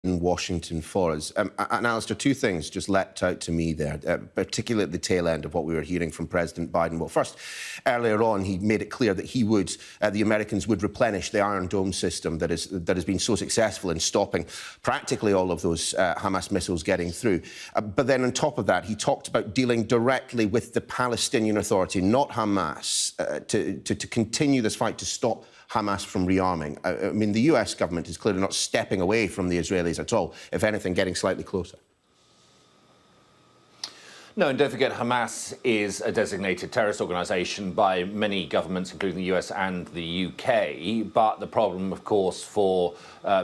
in Washington for us. And Alistair, two things just leapt out to me there, particularly at the tail end of what we were hearing from President Biden. Well, first, earlier on, he made it clear that he would, the Americans would replenish the Iron Dome system that has been so successful in stopping practically all of those Hamas missiles getting through. But then on top of that, he talked about dealing directly with the Palestinian Authority, not Hamas, to continue this fight to stop Hamas from rearming. I mean, the US government is clearly not stepping away from the Israelis at all, if anything, getting slightly closer. No, and don't forget, Hamas is a designated terrorist organisation by many governments, including the US and the UK. But the problem, of course, for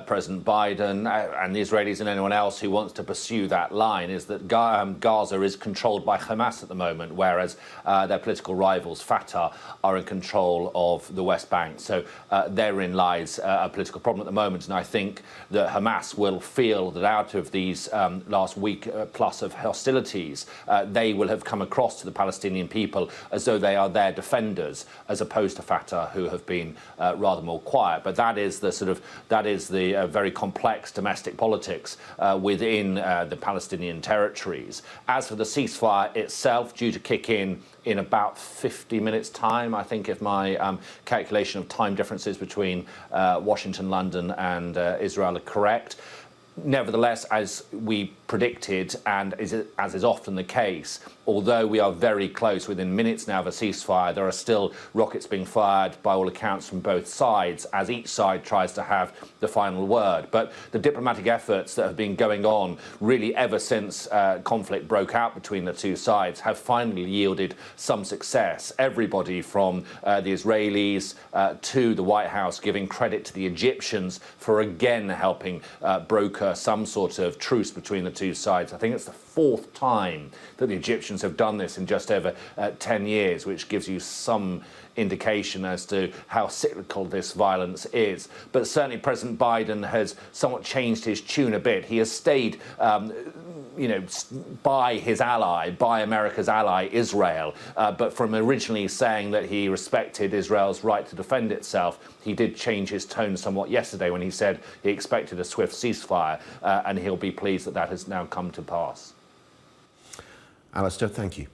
President Biden and the Israelis and anyone else who wants to pursue that line is that Gaza is controlled by Hamas at the moment, whereas their political rivals, Fatah, are in control of the West Bank. So therein lies a political problem at the moment. And I think that Hamas will feel that out of these last week plus of hostilities, they will have come across to the Palestinian people as though they are their defenders, as opposed to Fatah, who have been rather more quiet. But that is the very complex domestic politics within the Palestinian territories. As for the ceasefire itself, due to kick in about 50 minutes' time, I think, if my calculation of time differences between Washington, London and Israel are correct. Nevertheless, as we predicted, and as is often the case, although we are very close, within minutes now of a ceasefire, there are still rockets being fired, by all accounts, from both sides, as each side tries to have the final word. But the diplomatic efforts that have been going on really ever since conflict broke out between the two sides have finally yielded some success. Everybody from the Israelis to the White House giving credit to the Egyptians for again helping broker some sort of truce between the two sides. I think it's the fourth time that the Egyptians have done this in just over 10 years, which gives you some indication as to how cyclical this violence is. But certainly President Biden has somewhat changed his tune a bit. He has stayed by his ally, by America's ally, Israel. But from originally saying that he respected Israel's right to defend itself, he did change his tone somewhat yesterday when he said he expected a swift ceasefire, and he'll be pleased that that has now come to pass. Alistair, thank you.